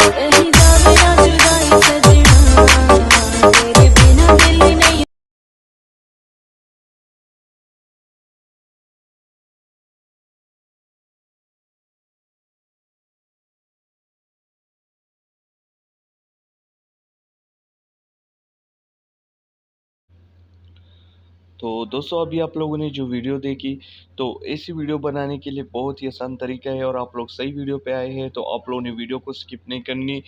कहीं जावे ना जुदाई सजना, तेरे बिना दिल ही नहीं। तो दोस्तों अभी आप लोगों ने जो वीडियो देखी, तो ऐसी वीडियो बनाने के लिए बहुत ही आसान तरीका है और आप लोग सही वीडियो पे आए हैं। तो आप लोगों ने वीडियो को स्किप नहीं करनी,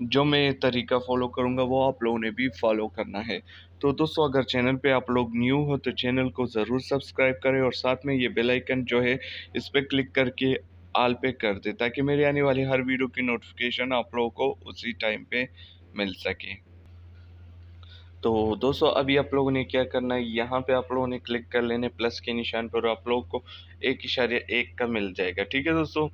जो मैं तरीका फॉलो करूंगा वो आप लोगों ने भी फॉलो करना है। तो दोस्तों अगर चैनल पे आप लोग न्यू हो तो चैनल को ज़रूर सब्सक्राइब करें और साथ में ये बेल आइकन जो है इस पर क्लिक करके ऑल पे कर दे, ताकि मेरी आने वाली हर वीडियो की नोटिफिकेशन आप लोगों को उसी टाइम पे मिल सके। तो दोस्तों अभी आप लोगों ने क्या करना है, यहाँ पे आप लोगों ने क्लिक कर लेने प्लस के निशान पर, और आप लोगों को 1.1 का मिल जाएगा। ठीक है दोस्तों,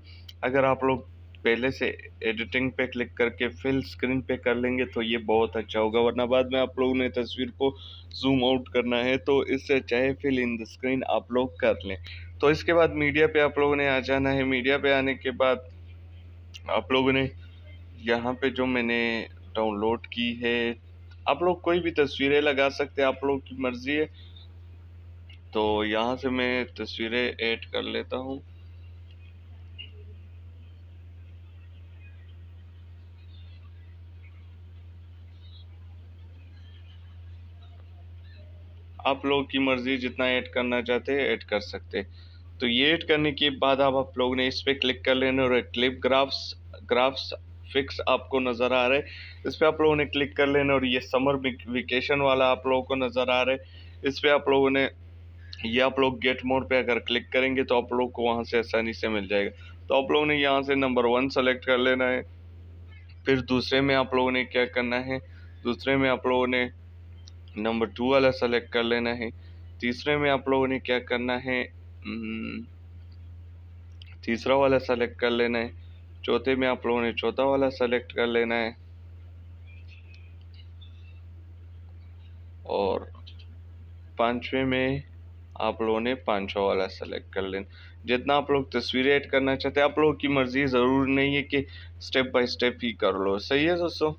अगर आप लोग पहले से एडिटिंग पे क्लिक करके फिल स्क्रीन पे कर लेंगे तो ये बहुत अच्छा होगा, वरना बाद में आप लोगों ने तस्वीर को जूम आउट करना है तो इससे चाहे फिल इन द स्क्रीन आप लोग कर लें। तो इसके बाद मीडिया पे आप लोगों ने आ जाना है। मीडिया पे आने के बाद आप लोगों ने यहाँ पे जो मैंने डाउनलोड की है, आप लोग कोई भी तस्वीरें लगा सकते हैं, आप लोग की मर्जी है। तो यहाँ से मैं तस्वीरें ऐड कर लेता हूँ। आप लोग की मर्जी, जितना ऐड करना चाहते हैं ऐड कर सकते हैं। तो ये ऐड करने के बाद अब आप लोग ने इस पे क्लिक कर लेना और क्लिप ग्राफ्स ग्राफ्स फिक्स आपको नज़र आ रहा है, इस पे आप लोगों ने क्लिक कर लेना। और ये समर वेकेशन वाला आप लोगों को नज़र आ रहा है, इस पे आप लोगों ने, ये आप लोग गेट मोड पे अगर क्लिक करेंगे तो आप लोग को वहाँ से आसानी से मिल जाएगा। तो आप लोगों ने यहाँ से नंबर 1 सेलेक्ट कर लेना है। फिर दूसरे में आप लोगों ने क्या करना है, दूसरे में आप लोगों ने नंबर 2 वाला सेलेक्ट कर लेना है। तीसरे में आप लोगों ने क्या करना है, तीसरा वाला सेलेक्ट कर लेना है। चौथे में आप लोगों ने चौथा वाला सेलेक्ट कर लेना है। और पांचवे में आप लोगों ने पांचवा वाला सेलेक्ट कर लेना। जितना आप लोग तस्वीरें ऐड करना चाहते हैं, आप लोगों की मर्जी, ज़रूर नहीं है कि स्टेप बाय स्टेप ही कर लो। सही है दोस्तों,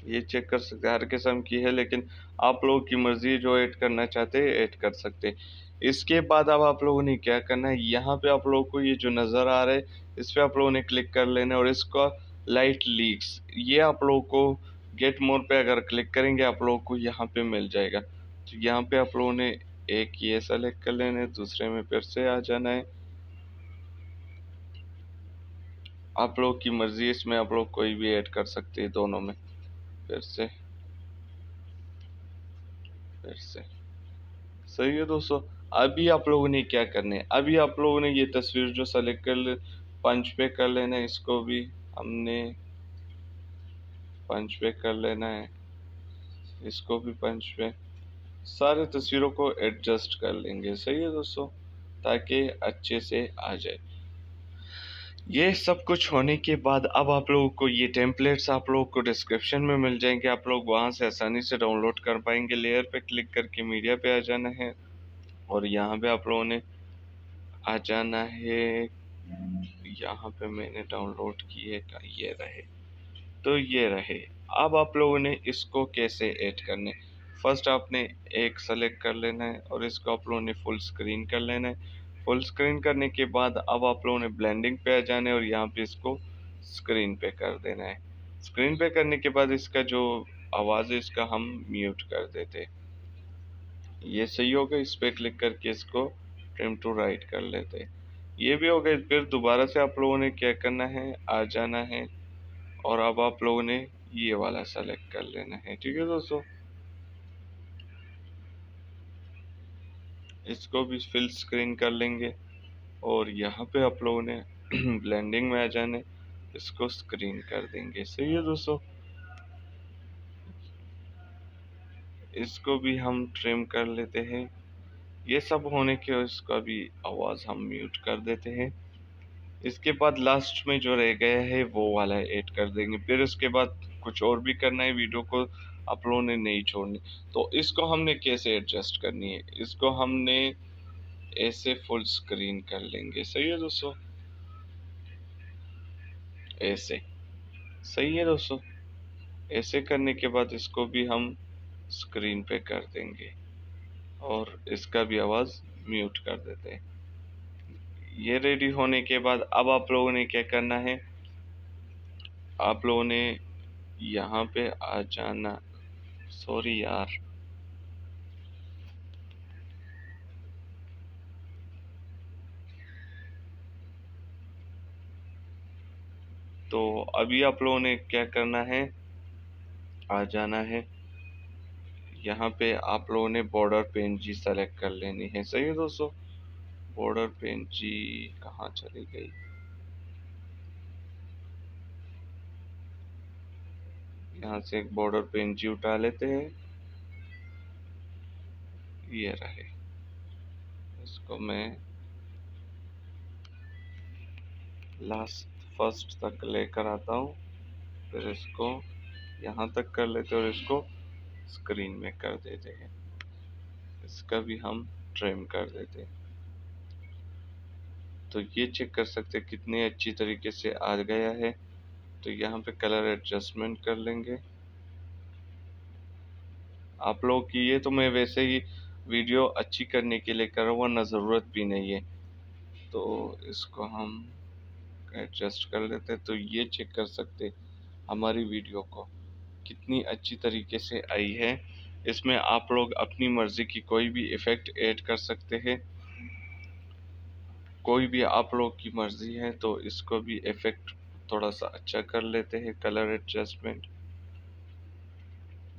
ये चेक कर सकते हैं, हर किस्म की है, लेकिन आप लोगों की मर्जी, जो ऐड करना चाहते हैं ऐड कर सकते हैं। इसके बाद अब आप लोगों ने क्या करना है, यहाँ पे आप लोगों को ये जो नज़र आ रहा है इस पे आप लोगों ने क्लिक कर लेना है और इसका लाइट लीक्स, ये आप लोगों को गेट मोड पे अगर क्लिक करेंगे आप लोगों को यहाँ पे मिल जाएगा। तो यहाँ पे आप लोगों ने एक ये सेलेक्ट कर लेना है, दूसरे में फिर से आ जाना है। आप लोग की मर्जी, इसमें आप लोग कोई भी ऐड कर सकते हैं, दोनों में। फिर से, फिर से। सही है दोस्तों, अभी आप लोगों ने क्या करना है, अभी आप लोगों ने ये तस्वीर जो सेलेक्ट कर ले, पंच पे कर लेना है, इसको भी हमने पंच पे कर लेना है, इसको भी पंच पे, सारे तस्वीरों को एडजस्ट कर लेंगे। सही है दोस्तों, ताकि अच्छे से आ जाए। ये सब कुछ होने के बाद अब आप लोगों को ये टेम्पलेट्स आप लोगों को डिस्क्रिप्शन में मिल जाएंगे, आप लोग वहां से आसानी से डाउनलोड कर पाएंगे। लेयर पे क्लिक करके मीडिया पे आ जाना है और यहाँ पे आप लोगों ने आ जाना है। यहाँ पे मैंने डाउनलोड किए का ये रहे, तो ये रहे। अब आप लोगों ने इसको कैसे ऐड करने, फर्स्ट आपने एक सेलेक्ट कर लेना है और इसको आप लोगों ने फुल स्क्रीन कर लेना है। फुल स्क्रीन करने के बाद अब आप लोगों ने ब्लेंडिंग पे आ जाना है और यहाँ पे इसको स्क्रीन पे कर देना है। स्क्रीन पे करने के बाद इसका जो आवाज़ है इसका हम म्यूट कर देते हैं। ये सही हो गया, इस पे क्लिक करके इसको ट्रिम टू राइट कर लेते हैं। ये भी हो गया। फिर दोबारा से आप लोगों ने क्या करना है, आ जाना है और अब आप लोगों ने ये वाला सेलेक्ट कर लेना है। ठीक है दोस्तों, इसको भी फिल स्क्रीन कर लेंगे और यहाँ पे आप लोगों ने ब्लेंडिंग में आ जाने, इसको स्क्रीन कर देंगे। सही है दोस्तों, इसको भी हम ट्रिम कर लेते हैं। ये सब होने के इसका भी आवाज़ हम म्यूट कर देते हैं। इसके बाद लास्ट में जो रह गया है वो वाला ऐड कर देंगे। फिर उसके बाद कुछ और भी करना है, वीडियो को आप लोगों ने नहीं छोड़नी। तो इसको हमने कैसे एडजस्ट करनी है, इसको हमने ऐसे फुल स्क्रीन कर लेंगे। सही है दोस्तों, ऐसे सही है दोस्तों। ऐसे करने के बाद इसको भी हम स्क्रीन पे कर देंगे और इसका भी आवाज़ म्यूट कर देते हैं। ये रेडी होने के बाद अब आप लोगों ने क्या करना है, आप लोगों ने यहाँ पे आ जाना। सॉरी यार, तो अभी आप लोगों ने क्या करना है, आ जाना है यहाँ पे। आप लोगों ने बॉर्डर पेंजी सेलेक्ट कर लेनी है। सही है दोस्तों। बॉर्डर पेंजी कहाँ चली गई? यहाँ से एक बॉर्डर पेंजी उठा लेते हैं। ये रहे, इसको मैं लास्ट फर्स्ट तक लेकर आता हूँ, फिर इसको यहाँ तक कर लेते हैं और इसको स्क्रीन में कर देते हैं। इसका भी हम ट्रिम कर देते हैं। तो ये चेक कर सकते हैं कितनी अच्छी तरीके से आ गया है। तो यहाँ पे कलर एडजस्टमेंट कर लेंगे आप लोग की। ये तो मैं वैसे ही वीडियो अच्छी करने के लिए कर रहा हूँ, वरना ज़रूरत भी नहीं है। तो इसको हम एडजस्ट कर लेते हैं। तो ये चेक कर सकते हमारी वीडियो को कितनी अच्छी तरीके से आई है। इसमें आप लोग अपनी मर्ज़ी की कोई भी इफ़ेक्ट ऐड कर सकते हैं, कोई भी आप लोग की मर्ज़ी है। तो इसको भी इफ़ेक्ट थोड़ा सा अच्छा कर लेते हैं, कलर एडजस्टमेंट।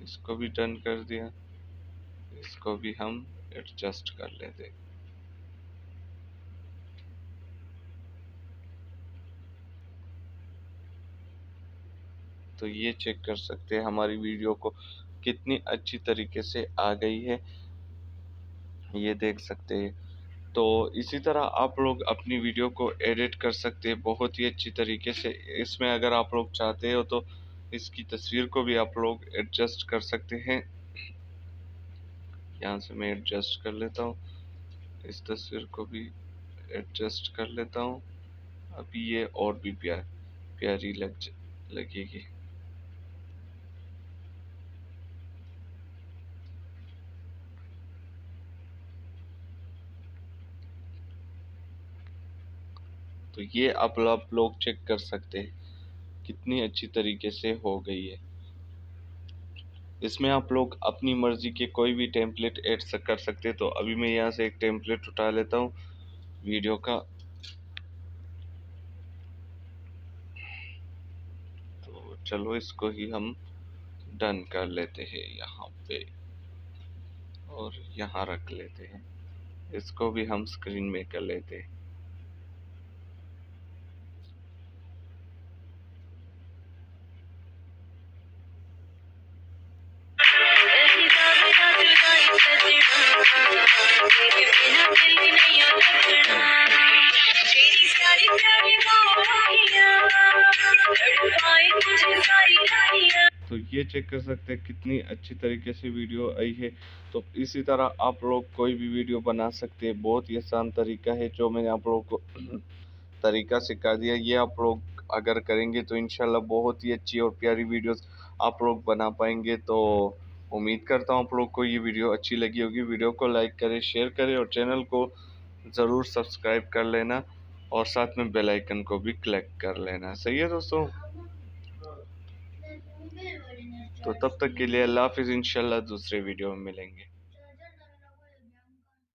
इसको भी डन कर दिया, इसको भी हम एडजस्ट कर लेते हैं। तो ये चेक कर सकते हैं हमारी वीडियो को कितनी अच्छी तरीके से आ गई है, ये देख सकते हैं। तो इसी तरह आप लोग अपनी वीडियो को एडिट कर सकते हैं बहुत ही अच्छी तरीके से। इसमें अगर आप लोग चाहते हो तो इसकी तस्वीर को भी आप लोग एडजस्ट कर सकते हैं। यहाँ से मैं एडजस्ट कर लेता हूँ, इस तस्वीर को भी एडजस्ट कर लेता हूँ। अभी ये और भी प्यारी लगेगी। तो ये आप लोग चेक कर सकते हैं कितनी अच्छी तरीके से हो गई है। इसमें आप लोग अपनी मर्जी के कोई भी टेम्पलेट ऐड कर सकते हैं। तो अभी मैं यहाँ से एक टेम्पलेट उठा लेता हूँ वीडियो का। तो चलो इसको ही हम डन कर लेते हैं यहाँ पे और यहाँ रख लेते हैं। इसको भी हम स्क्रीन में कर लेते हैं। रहता बिना जुदाई सजना तेरे बिना दिल ही नहीं लगना तेरी सारी प्यारी बाहों तड़पाए तुझे सारी रानियां। तो ये चेक कर सकते हैं कितनी अच्छी तरीके से वीडियो आई है। तो इसी तरह आप लोग कोई भी वीडियो बना सकते हैं। बहुत ही आसान तरीका है जो मैंने आप लोगों को तरीका सिखा दिया। ये आप लोग अगर करेंगे तो इंशाल्लाह बहुत ही अच्छी और प्यारी वीडियोस आप लोग बना पाएंगे। तो उम्मीद करता हूँ आप लोग को ये वीडियो अच्छी लगी होगी। वीडियो को लाइक करें, शेयर करें और चैनल को ज़रूर सब्सक्राइब कर लेना और साथ में बेल आइकन को भी क्लिक कर लेना। सही है दोस्तों। तो तब तक के लिए अल्लाह हाफिज़। इंशाल्लाह दूसरे वीडियो में मिलेंगे।